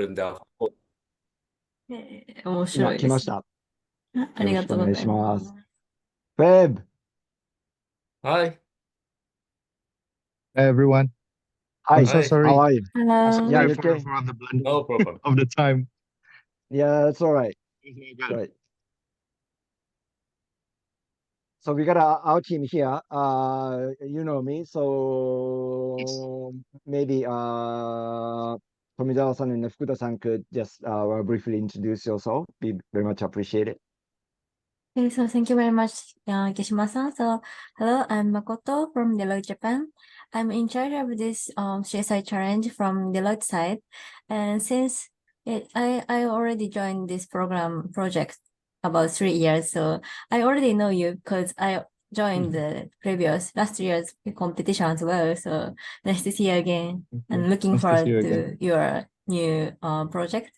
るんで、面白今いですね。来ました。ありがとうございます。Feb. Hi. Hey everyone. I'm Hi. so Hi. How sorry. are you? Hello. Yeah, Sorry you for okay? the blending No problem. of the time. Yeah, that's all right. Good. Right. So we got our team here. You know me, Yes. so maybe Tomizawa-san and Fukuda-san could just briefly introduce yourself. Be very much appreciated. Okay, so thank you very much, Kishima-san. So, hello, I'm Makoto from Deloitte Japan. I'm in charge of this CSI challenge from Deloitte side. And since I already joined this project about 3 years, so I already know you because I joined the previous last year's competition as well. So nice to see you again and looking Nice to see forward you to again. your new project.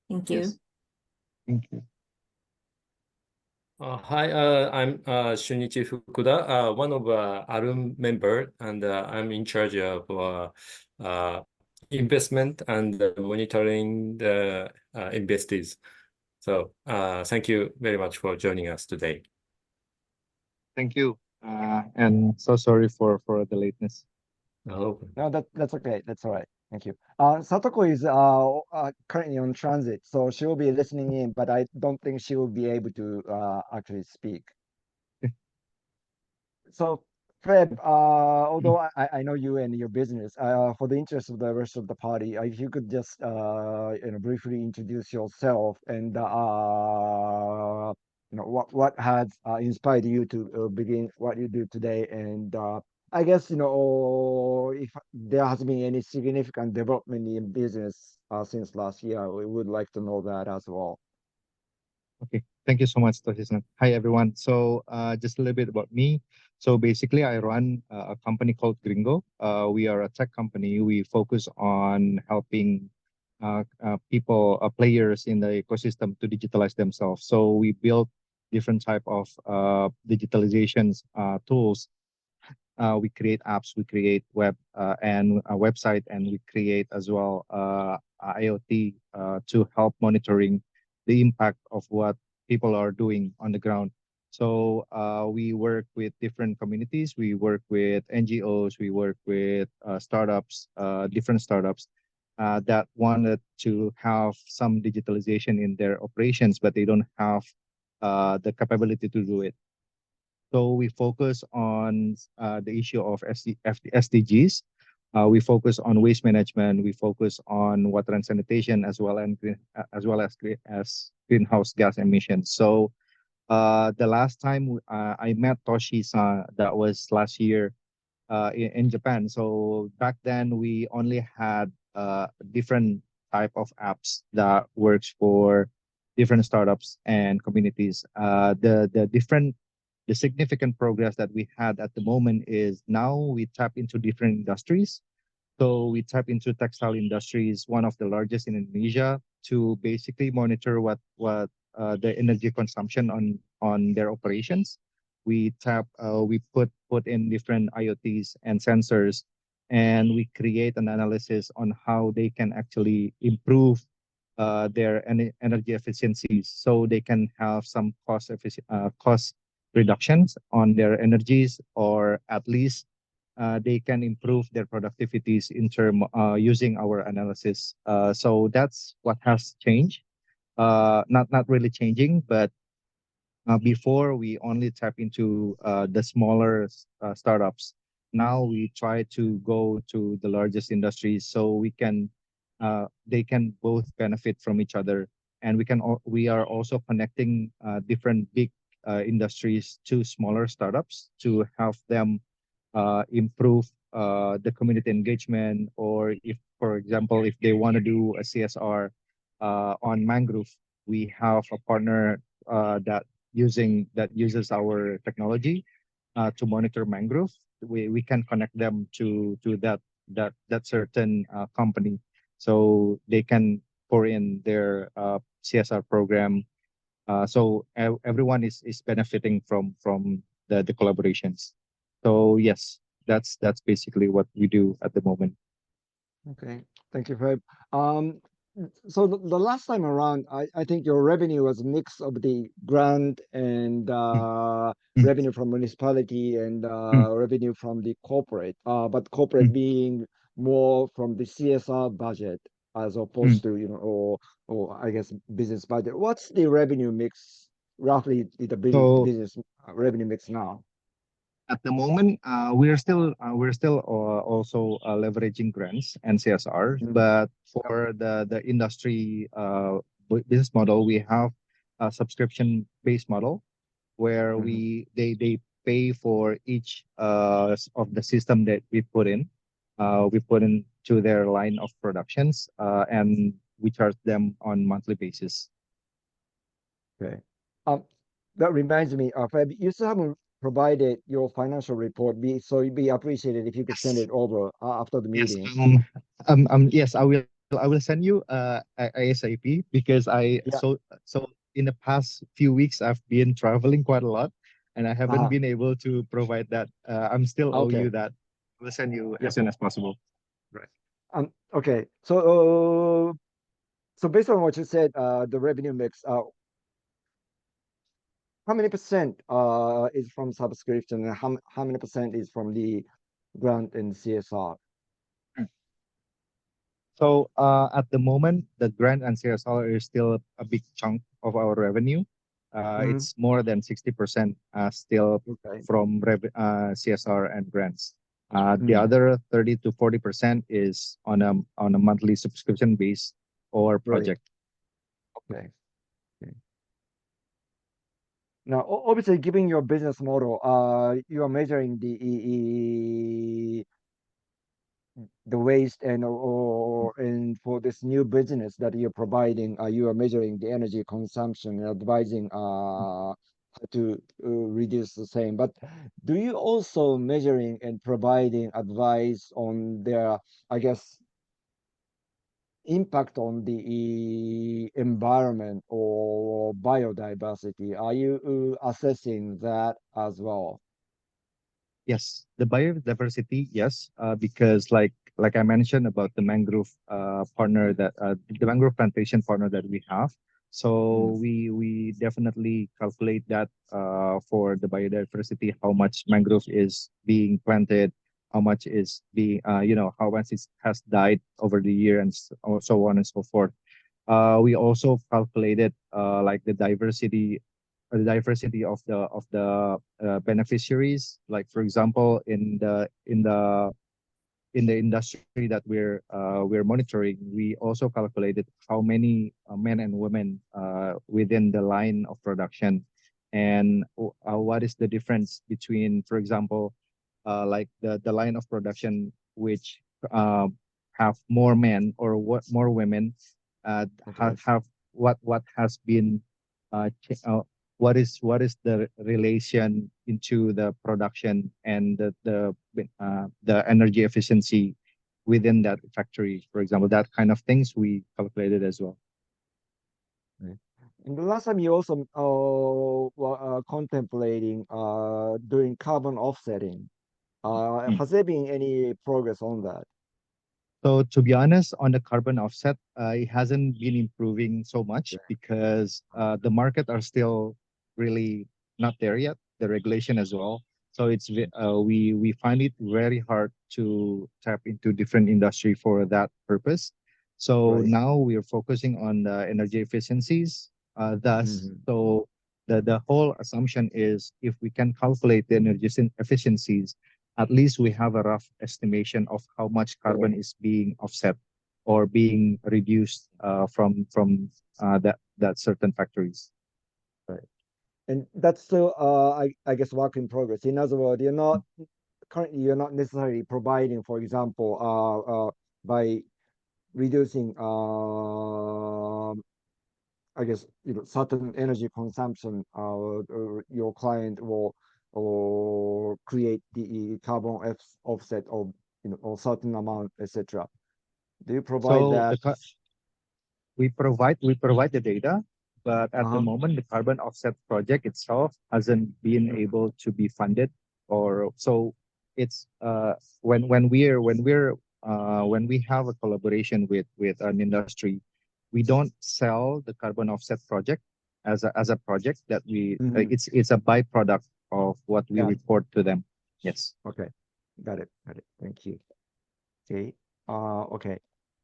Thank you. Yes. Thank you. Hi, I'm Shunichi Fukuda, one of ARUN member, and I'm in charge of investment and monitoring the investees. So thank you very much for joining us today. Thank you. And so sorry for the lateness. Oh, No, that's okay. That's all right. Thank you. Satoko is currently on transit, so she will be listening in, but I don't think she will be able to actually speak. So, Fred, although I know you and your business, for the interest of the rest of the party, if you could just briefly introduce yourself and what has inspired you to begin what you do today, and I guess if there has been any significant development in business since last year, we would like to know that as well. Okay. Thank you so much, Toshi-san. Hi, everyone. So just a little bit about me. So basically, I run a company called Gringgo. We are a tech company. We focus on helping people, players in the ecosystem to digitalize themselves. So we build different type of digitalizations tools. We create apps, we create web and a website, and we create as well IoT to help monitoring the impact of what people are doing on the ground. So we work with different communities, we work with NGOs, we work with startups, different startups that wanted to have some digitalization in their operations, but they don't have the capability to do it. So we focus on the issue of SDGs. We focus on waste management. We focus on water and sanitation as greenhouse gas emissions. So the last time I met Toshi-san, that was last year in Japan. So back then we only had different type of apps that works for different startups and communities. The significant progress that we had at the moment is now we tap into different industries. So we tap into textile industries, one of the largest in Indonesia, to basically monitor what the energy consumption on their operations. We put in different IoTs and sensors, and we create an analysis on how they can actually improve their energy efficiencies, so they can have some cost reductions on their energies, or at least they can improve their productivities in term using our analysis. So that's what has changed. Not really changing, but before we only tap into the smaller startups. Now we try to go to the largest industries, so they can both benefit from each other, and we are also connecting different big industries to smaller startups to help them improve the community engagement, or if, for example, if they want to do a CSR on mangrove, we have a partner that uses our technology to monitor mangrove. We can connect them to that certain company, so they can pour in their CSR program. So everyone is benefiting from the collaborations. So yes, that's basically what we do at the moment. Okay, thank you, Fred. So the last time around, I think your revenue was a mix of the grant and Mm, revenue from municipality and mm, revenue from the corporate. But mm, corporate being more from the CSR budget as mm. opposed to, or I guess business budget. What's the revenue mix, roughly the So business revenue mix now? at the moment, we're still also leveraging grants and CSR, Mhm. but Yep. for the industry business model, we have a subscription based model where Mhm. they pay for each of the system that we put into their line of productions, and we charge them on monthly basis. Okay. Um, that reminds me of, you still haven't provided your financial report, so it'd be appreciated if you could send Yes. it over after the Yes. meeting. Yes, I will. I will send you ASAP because Yeah. so in the past few weeks I've been traveling quite a lot, and I haven't Uh-huh. been able to provide that. I'm still owe you Okay. that. I will send you Yeah. as soon as possible. Right. Okay. So based on what you said, the revenue mix, how many percent is from subscription and how many percent is from the grant and CSR? So at the moment, the grant and CSR is still a big chunk of our revenue. Hmm. It's more than 60% still Okay. from CSR and grants. The Hmm. other 30 to 40% is on a monthly subscription base or Right. project. Okay. Okay. Now, obviously, given your business model, you are measuring the waste and for this new business that you're providing, you are measuring the energy consumption and advising how to reduce the same. But do you also measuring and providing advice on their, I guess, impact on the environment or biodiversity? Are you assessing that as well? Yes, the biodiversity, yes, because like I mentioned about the mangrove partner that the mangrove plantation partner that we have. Mm. So we definitely calculate that for the biodiversity, how much mangrove is being planted, how much is being how much it has died over the year, and so on and so forth. We also calculated like the diversity of the beneficiaries. Like for example, in the industry that we're monitoring, we also calculated how many men and women within the line of production, and what is the difference between, for example, like the line of production which have more men or what more women Okay. have what has been what is the relation into the production and the energy efficiency within that factory, for example, that kind of things we calculated as well. Right. And the last time you also were contemplating doing carbon offsetting. Mm. Has there been any progress on that? So to be honest, on the carbon offset, it hasn't been improving so much Okay. because the market are still really not there yet. The regulation as well. So we find it very hard to tap into different industry for that purpose. So Right. now we are focusing on the energy efficiencies. Thus, Hmm. so the whole assumption is if we can calculate the energy efficiencies, at least we have a rough estimation of how much carbon is being offset or being reduced from that certain factories. Right. And that's still, I guess, work in progress. In other words, you're not necessarily providing, for example, by reducing, I guess, certain energy consumption, your client will or create the carbon offset of, a certain amount, etc. Do you provide So that? we provide the data, but at the Uh-huh. moment the carbon offset project itself hasn't been Mhm. able to be funded, or so it's when we have a collaboration with an industry, we don't sell the carbon offset project as a project that we it's a byproduct of what we report to them. Yes. Okay. Got it. Thank you. Okay. Okay.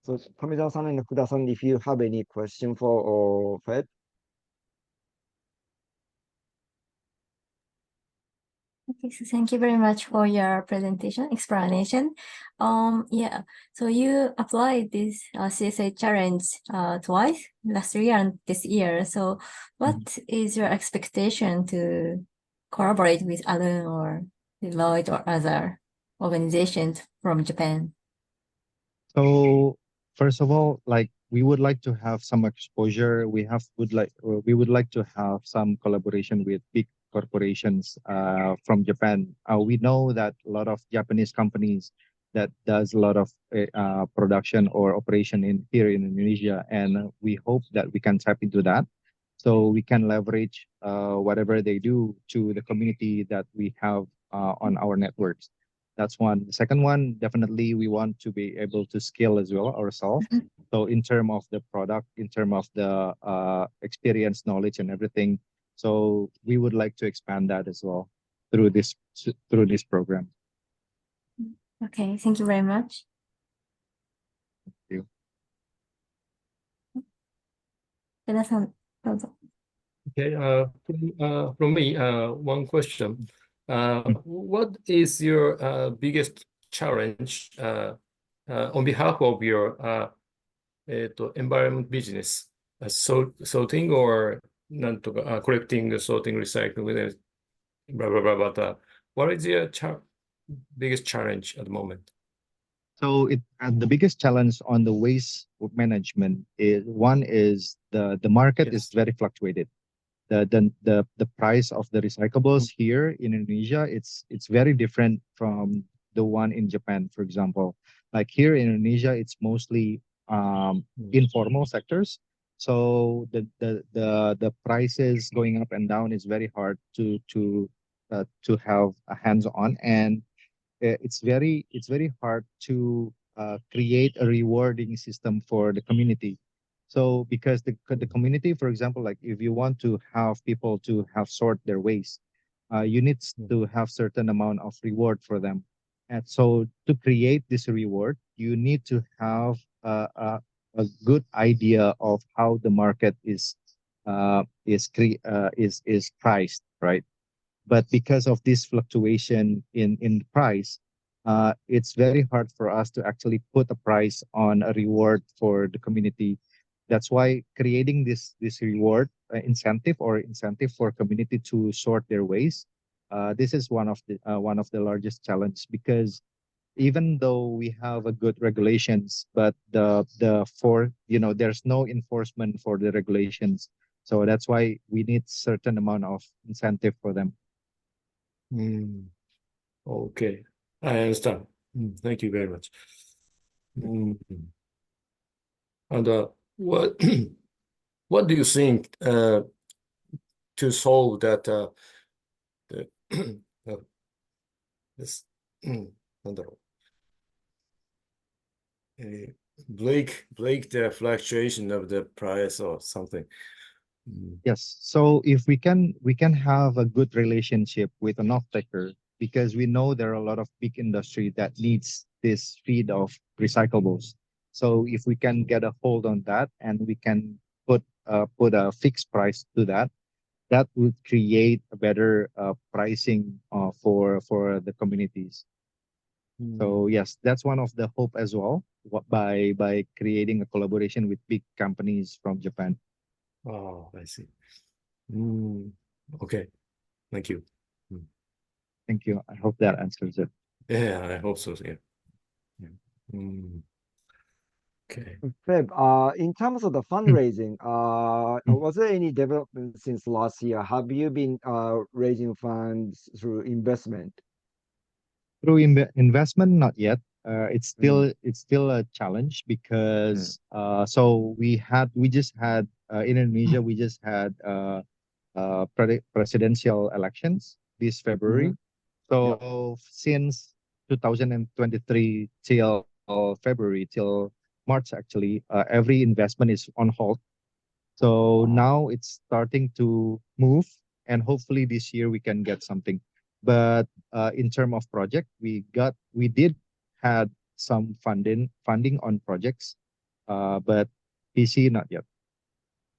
So Tomizawa-san and Fuda-san, if you have any question for Fred. Okay, so thank you very much for your presentation explanation. Yeah, so you applied this CSI challenge twice, last year and this year. So what is your expectation to collaborate with ARUN or Deloitte or other organizations from Japan? So first of all, like we would like to have some exposure. We would like to have some collaboration with big corporations from Japan. We know that a lot of Japanese companies that does a lot of production or operation in here in Indonesia, and we hope that we can tap into that, so we can leverage whatever they do to the community that we have on our networks. That's one. The second one, definitely we want to be able to scale as well ourselves. So in terms of the product, in terms of the experience, knowledge, and everything. So we would like to expand that as well through this program. Okay, thank you very much. Thank you. Okay, from me, one question. What is your biggest challenge on behalf of your environment business? Sorting or collecting, sorting, recycling, blah, blah, blah, but what is your biggest challenge at the moment? So the biggest challenge on the waste management is the market is very fluctuated. The price of the recyclables here in Indonesia, it's very different from the one in Japan, for example. Like here in Indonesia, it's mostly informal sectors. So the prices going up and down is very hard to have a hands-on, and it's very hard to create a rewarding system for the community. So because the community, for example, like if you want to have people to have sort their waste, you need to have certain amount of reward for them. And so to create this reward, you need to have a good idea of how the market is priced, right? But because of this fluctuation in price, it's very hard for us to actually put a price on a reward for the community. That's why creating this reward incentive for community to sort their waste. This is one of the largest challenge, because even though we have a good regulations, but there's no enforcement for the regulations. So that's why we need certain amount of incentive for them. Okay, I understand. Thank you very much. And what what do you think to solve that this break the fluctuation of the price or something? Yes. So if we can have a good relationship with an off-taker, because we know there are a lot of big industry that needs this feed of recyclables. So if we can get a hold on that, and we can put a fixed price to that, that would create a better pricing for the communities. So yes, that's one of the hope as well, by creating a collaboration with big companies from Japan. Oh, I see. Okay, thank you. Thank you. I hope that answers it. Yeah, I hope so. Yeah. Okay. Feb, in terms of the fundraising, was there any development since last year? Have you been raising funds through investment? Through investment, not yet. It's still a challenge, because so we just had in Indonesia, we just had presidential elections this February. So since 2023 till February, till March actually, every investment is on hold. So now it's starting to move, and hopefully this year we can get something. But in terms of project, we did had some funding on projects, but PC not yet.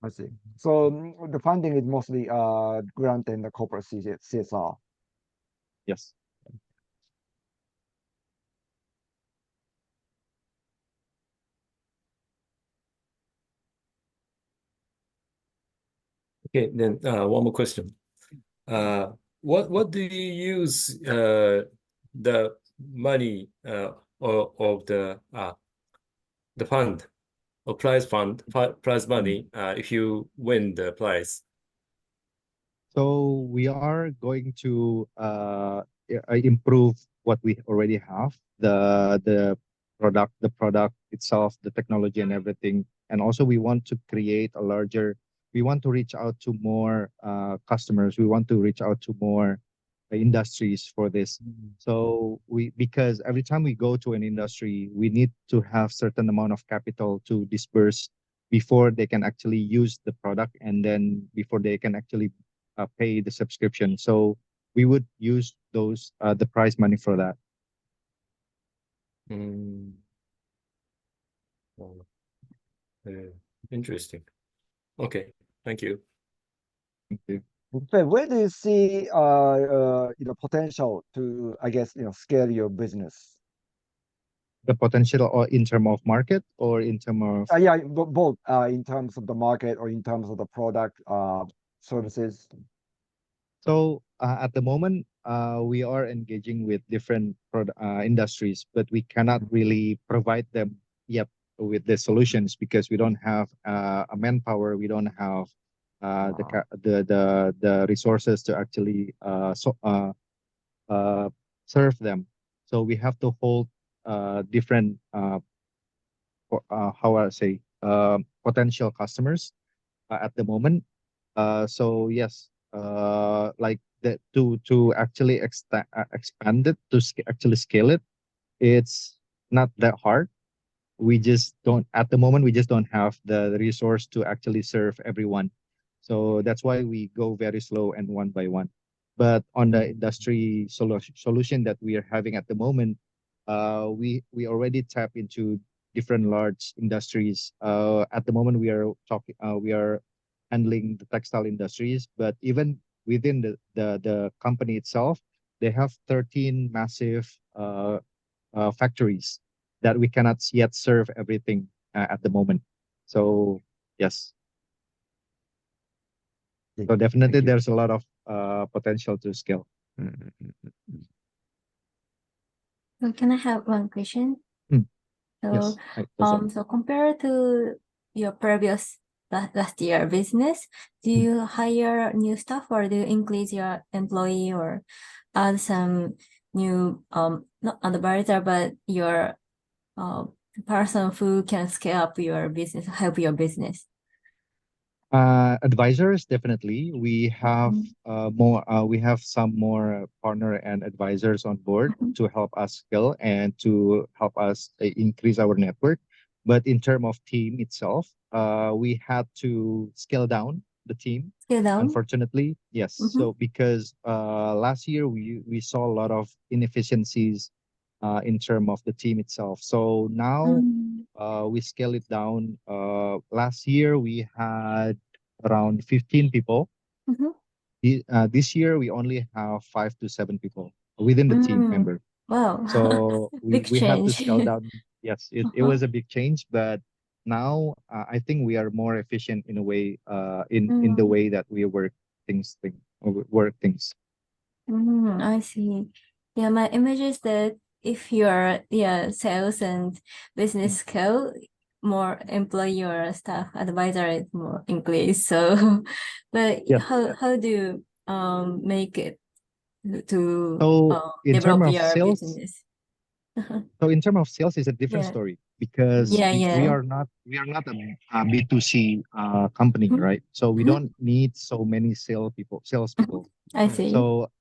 I see. So the funding is mostly grant and the corporate CSR. Yes. Okay, then one more question. What do you use the money of the fund or prize money if you win the prize? So we are going to improve what we already have, the product itself, the technology and everything. And also we want to create a larger, we want to reach out to more customers. We want to reach out to more industries for this. So because every time we go to an industry, we need to have certain amount of capital to disperse before they can actually use the product, and then before they can actually pay the subscription. So we would use those the prize money for that. Oh, interesting. Okay, thank you. Thank you. But where do you see potential to, I guess, scale your business? The potential, or in terms of market, or in terms of Yeah, both in terms of the market or in terms of the product services. So at the moment, we are engaging with different industries, but we cannot really provide them yet with the solutions because we don't have a manpower. We don't have the resources to actually serve them. So we have to hold different how I say potential customers at the moment. So yes, like that to actually expand it actually scale it. It's not that hard. We just don't at the moment. We just don't have the resource to actually serve everyone. So that's why we go very slow and one by one. But on the industry solution that we are having at the moment, we already tap into different large industries. At the moment, we are handling the textile industries, but even within the company itself, they have 13 massive factories that we cannot yet serve everything at the moment. So yes, so definitely there's a lot of potential to scale. So can I have one question? Yes. So compared to your previous last year business, do you hire new staff or do you increase your employee or add some new not advisor but your person who can scale up your business, help your business? Advisors, definitely. We have we have some more partner and advisors on board to help us scale and to help us increase our network. But in terms of team itself, we had to scale down the team. Scale down? Unfortunately, yes. So because last year we saw a lot of inefficiencies in terms of the team itself. So now we scale it down. Last year we had around 15 people. This year we only have 5 to 7 people within the team member. Wow. So we have to change. scale down. Yes, it was a big change, but now I think we are more efficient in a way in the way that we work things. I see. Yeah, my image is that if your sales and business scale, more employee or staff advisor is more increase. So, but Yes. how do you make it to So in terms develop of your sales, business? so in terms of sales is a different Yeah. story because Yeah, we yeah. are not a B2C company, right? So we don't need so many salespeople. I see. So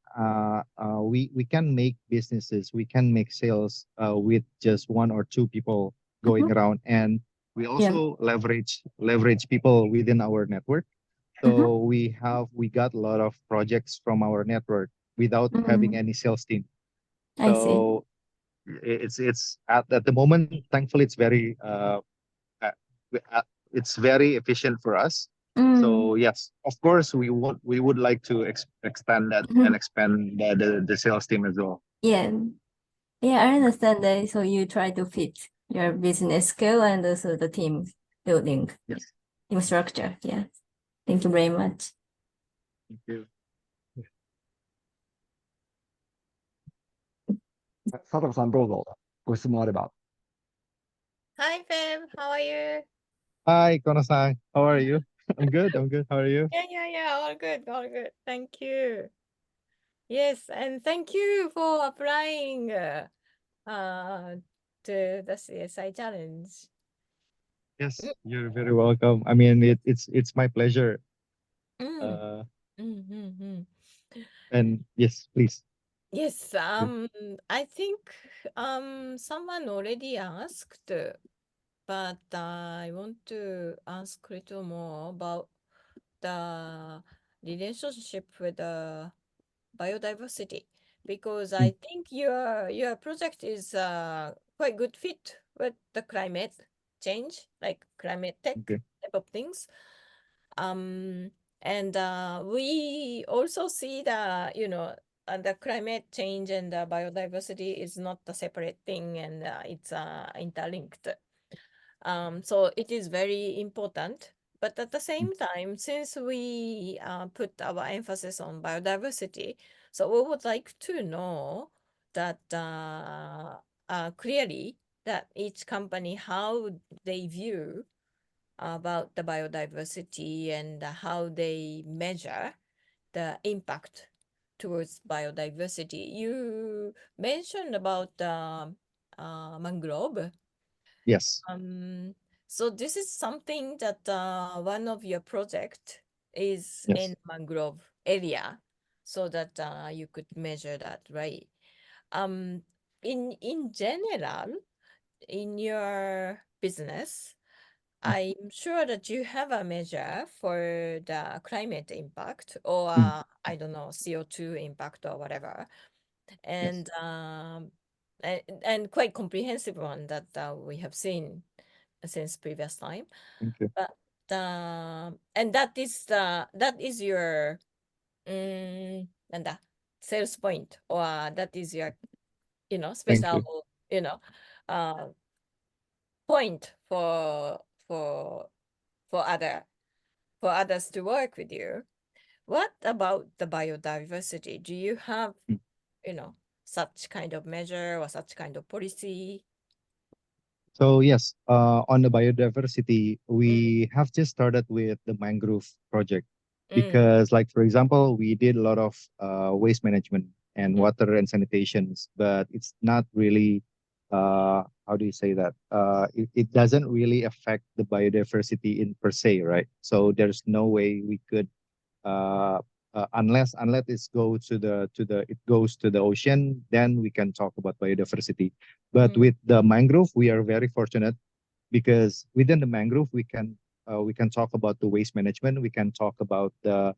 we can make businesses, we can make sales with just 1 or 2 people going around, and we also leverage people within our network. So we got a lot of projects from our network without having any sales team. I see. So it's at the moment, thankfully, uh, it's very efficient for us. So yes, of course, we would like to expand that and expand the sales team as well. Yeah. Yeah, I understand that. So you try to fit your business skill and also the team building, Yes. team structure. Yeah. Thank you very much. Thank you. 佐藤さんどうぞご質問あれば。 Hi, Feb. How are you? Hi, Kono-san. How are you? I'm good. I'm good. How are you? Yeah. All good. All good. Thank you. Yes, and thank you for applying to the CSI challenge. Yes, you're very welcome. I mean, it's my pleasure. Mm. Mm. And yes, please. Yes, I think someone already asked, but I want to ask a little more about the relationship with the biodiversity, because I think your project is quite good fit with the climate change, like climate tech Okay. type of things. And we also see the climate change and the biodiversity is not a separate thing, and it's interlinked. So it is very important. But at the same time, since we put our emphasis on biodiversity, so we would like to know that clearly that each company, how they view about the biodiversity and how they measure the impact towards biodiversity. You mentioned about mangrove. Yes. So this is something that one of your project is Yes. in mangrove area, so that you could measure that, right? In general, in your business, I'm sure that you have a measure for the climate impact, or I don't know, CO2 impact or whatever, and and quite comprehensive one that we have seen since previous time. Thank you. But and that is your なんだ sales point, or that is your Thank special you. uh point for for other for others to work with you. What about the biodiversity? Do you have such kind of measure or such kind of policy? So yes, on the biodiversity, we have just started with the mangrove project because, like for example, we did a lot of waste management and water and sanitations, but it's not really how do you say that? It doesn't really affect the biodiversity in per se, right? So there's no way we could uh, unless it goes to the ocean, then we can talk about biodiversity. But with the mangrove, we are very fortunate because within the mangrove we can talk about the waste management, we can talk about the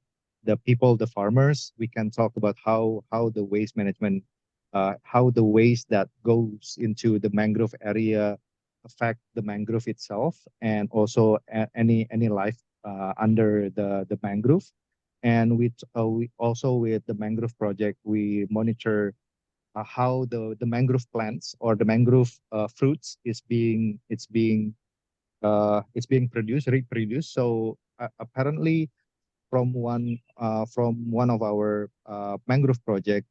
people, the farmers, we can talk about how the waste management, how the waste that goes into the mangrove area affect the mangrove itself, and also any life under the mangrove. And we also with the mangrove project, we monitor how the mangrove plants or the mangrove fruits it's being reproduced. So apparently from one of our mangrove project,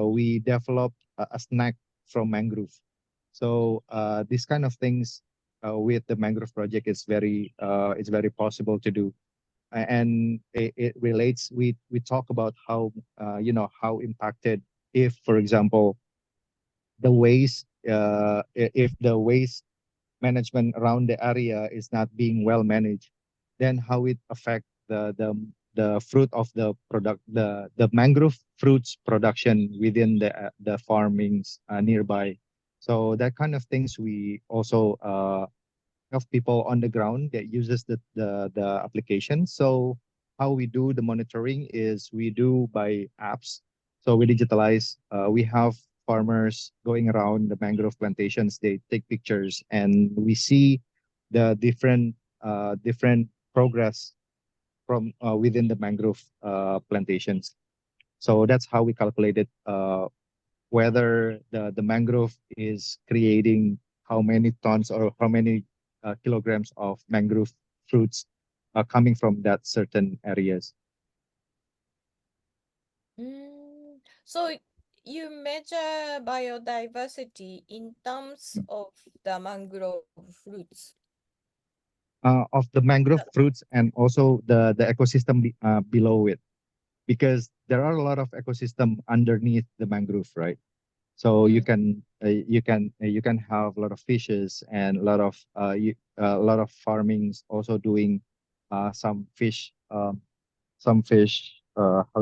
we developed a snack from mangrove. So these kind of things with the mangrove project is it's very possible to do. And it relates, we talk about how how impacted if, for example, the waste if the waste management around the area is not being well managed, then how it affect the fruit of the product, the mangrove fruits production within the farmings nearby. So that kind of things we also have people on the ground that uses the application. So how we do the monitoring is we do by apps. So we digitalize. We have farmers going around the mangrove plantations. They take pictures, and we see the different progress from within the mangrove plantations. So that's how we calculated whether the mangrove is creating how many tons or how many kilograms of mangrove fruits are coming from that certain areas. So you measure biodiversity in terms of the mangrove fruits. Of the mangrove fruits and also the ecosystem below it, because there are a lot of ecosystem underneath the mangrove, right? So you can have a lot of fishes and a lot of farmings also doing some fish how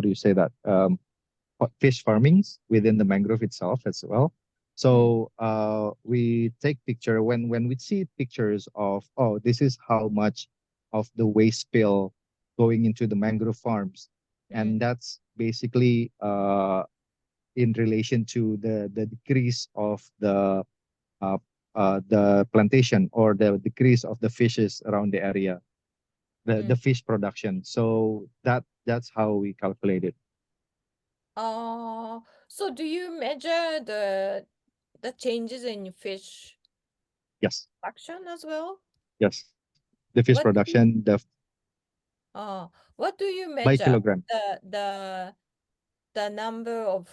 do you say that fish farmings within the mangrove itself as well. So we take picture when we see pictures of, oh, this is how much of the waste spill going into the mangrove farms, and that's basically in relation to the decrease of the plantation or the decrease of the fishes around the area, the fish production. So that's how we calculate it. So do you measure the changes in fish Yes. production as well? Yes. The fish What do you, production, what do you by measure? kilogram. The number of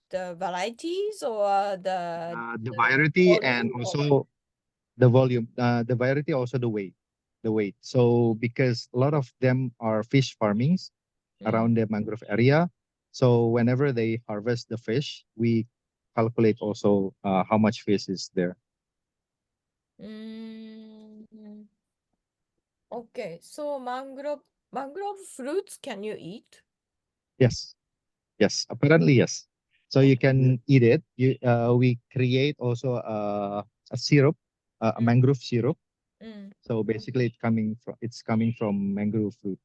the varieties or The variety and volume of also the volume, the variety, also the weight. The weight. So because a lot of them are fish farmings around the mangrove area. So whenever they harvest the fish, we calculate also how much fish is there. Okay, so mangrove fruits can you eat? Yes. Yes. Apparently, yes. So you can eat it. We create also a syrup, a mangrove syrup. So basically, it's coming from mangrove fruit.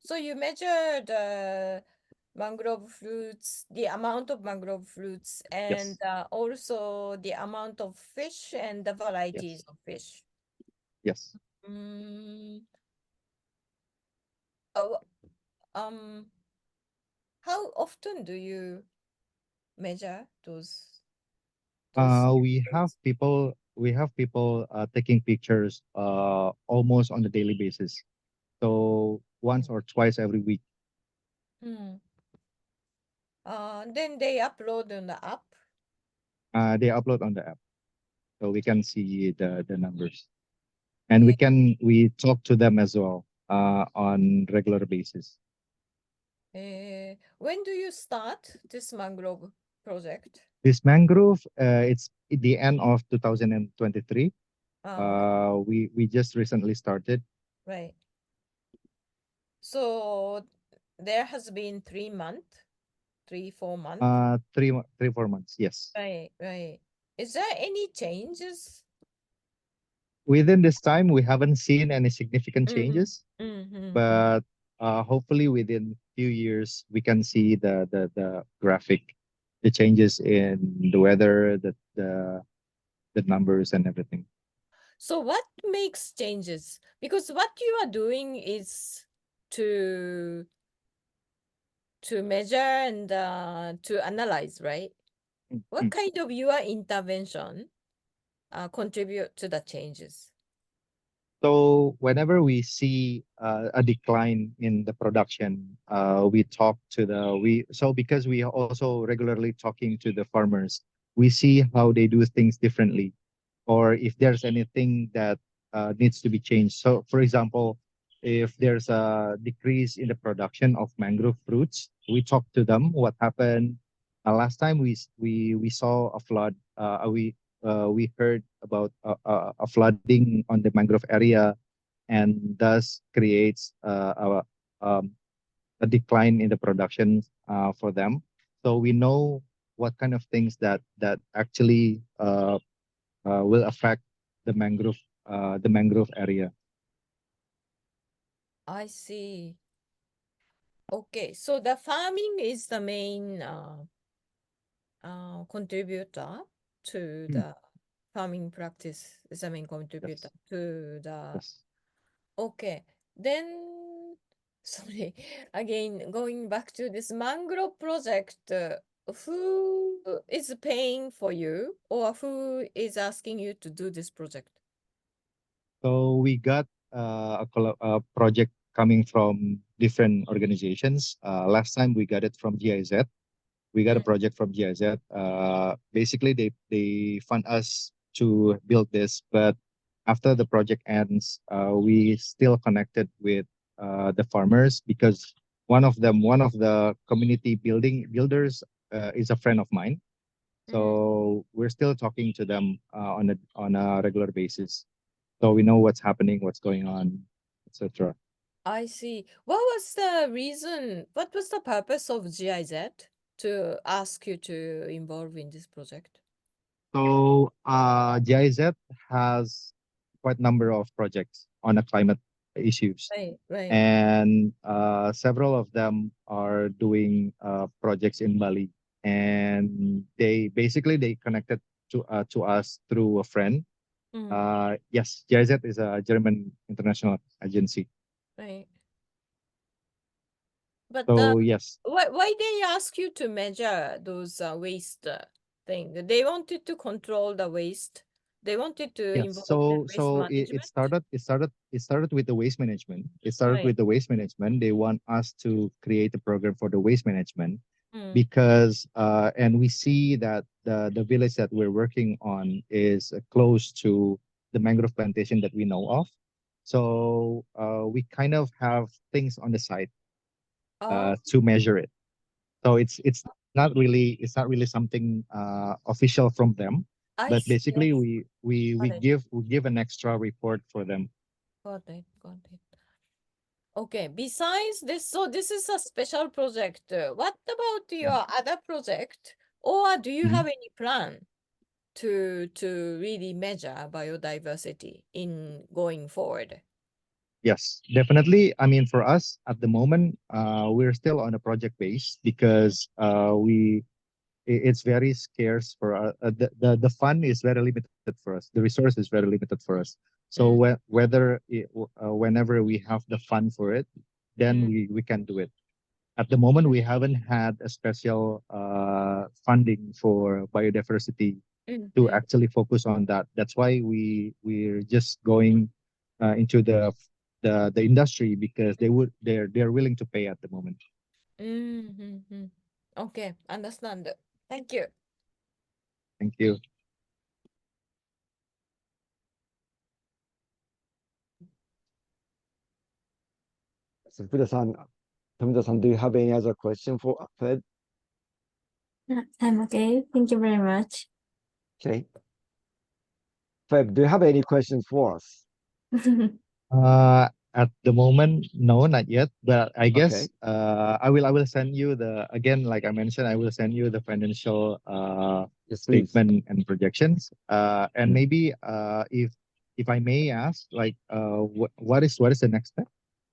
So you measure the mangrove fruits, the amount of mangrove fruits, and Yes. also the amount of fish and the varieties Yes. of fish. Yes. Mm, oh, um, how often do you measure those We have fruits? people taking pictures almost on a daily basis. So once or twice every week. Hmm. Then they upload on the app. They upload on the app, so we can see the numbers, and Yeah. we talk to them as well on regular basis. When do you start this mangrove project? This mangrove, it's at the end of 2023. Okay, We just recently started. right. So there has been 3 months, 4 months. 4 months. Yes. Right, right. Is there any changes? Within this time, we haven't seen any significant Mm, changes, mm. but hopefully within few years we can see the graphic, the changes in the weather, the numbers and everything. So what makes changes? Because what you are doing is to measure and to analyze, right? What Mm. kind of your intervention contribute to the changes? So whenever we see a decline in the production, we talk to because we are also regularly talking to the farmers, we see how they do things differently, or if there's anything that needs to be changed. So, for example, if there's a decrease in the production of mangrove fruits, we talk to them. What happened? Last time we saw a flood. We heard about a flooding on the mangrove area, and thus creates a decline in the production. for them. So we know what kind of things that actually will affect the mangrove area. I see. Okay, so the farming is the main contributor to the farming practice is the main contributor to the Yes. okay. Then sorry, again going back to this mangrove project, who is paying for you or who is asking you to do this project? So we got a project coming from different organizations. Last time we got it from GIZ. We got a project from GIZ. Basically, they fund us to build this, but after the project ends, we still connected with the farmers because one of the community builders, is a friend of mine. So we're still talking to them on a regular basis. So we know what's happening, what's going on, etc. I see. What was the reason? What was the purpose of GIZ to ask you to involve in this project? So GIZ has quite a number of projects on the climate issues, Right. and several of them are doing projects in Bali, and they connected to us through a friend. Yes, GIZ is a German international agency. Right. But So yes, why they ask you to measure those waste thing? They wanted to control the waste. They wanted to yes. involve in So waste it management. started with the waste management. It started Right. with the waste management. They want us to create a program for the waste management because because and we see that the village that we're working on is close to the mangrove plantation that we know of. So we kind of have things on the side to measure it. So it's not really something official from them, I but see. basically Yes. we Got it. give an extra report for them. Got it. Got it. Okay. Besides this, so this is a special project. What about your other project? Or do you have any plan to really measure biodiversity in going forward? Yes, definitely. I mean, for us at the moment, we're still on a project base because it's very scarce for us. The fund is very limited for us. The resource is very limited for us. So whenever we have the fund for it, then we can do it. At the moment, we haven't had a special funding for biodiversity to actually focus on that. That's why we're just going into the industry because they're willing to pay at the moment. Okay, understand. Thank you. Thank you. So Fuda-san, Tomita-san, do you have any other question for Fed? I'm okay. Thank you very much. Okay. Feb, do you have any questions for us? At the moment, no, not yet. But I guess Okay. I will send you the again, like I mentioned, I will send you the financial Yes, please. statement and projections. And maybe if I may ask, like what is the next step?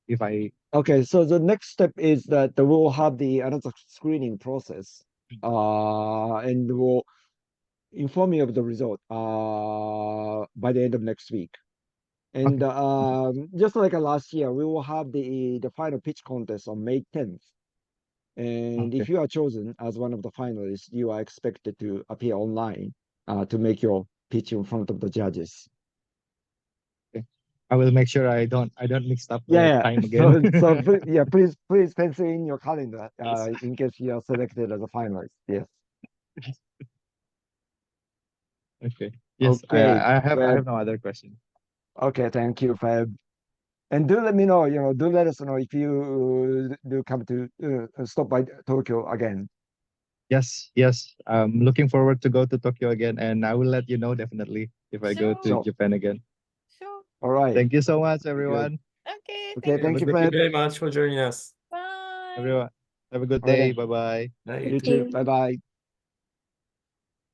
If I Okay, so the next step is that we'll have the another screening process, and we'll inform you of the result by the end of next week. And just like last year, we will have the final pitch contest on May 10th. And if you are chosen as one of the finalists, you are expected to appear online to make your pitch in front of the judges. I will make sure I don't mix up the time again. Yeah, please pencil in your calendar in case you are selected as a finalist. Yes. Okay. Yes, Okay, I have Feb. no other question. Okay, thank you, Feb. And do let me know, do let us know if you do come to stop by Tokyo again. Yes. I'm looking forward to go to Tokyo again, and I will let you know definitely if I go to Sure. Japan again. Sure. All right. Thank you so much, everyone. Okay, Okay, thank you, Thank you Feb. very much for joining us. Bye. Everyone. Have a good Okay. day. Bye bye. はい、 You Thank too. you. Bye bye.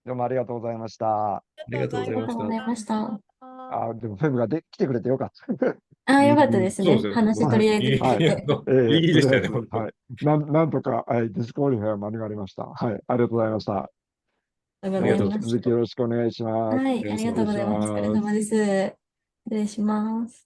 どうもありがとうございました。ありがとうございました。ありがとうございました。あ、でもフェムが来てくれてよかった。ああ、よかったですね。そうですよ。話とりあえずできはいて。いいでしたね、とりあえず本当。はい。なんとか、ディスコーリフは免れました。はい。ありがとうございました。ありがありがとうございとうございます。続きよろしくお願いします。はい、ありがとうございます。お疲れ様です。失礼します。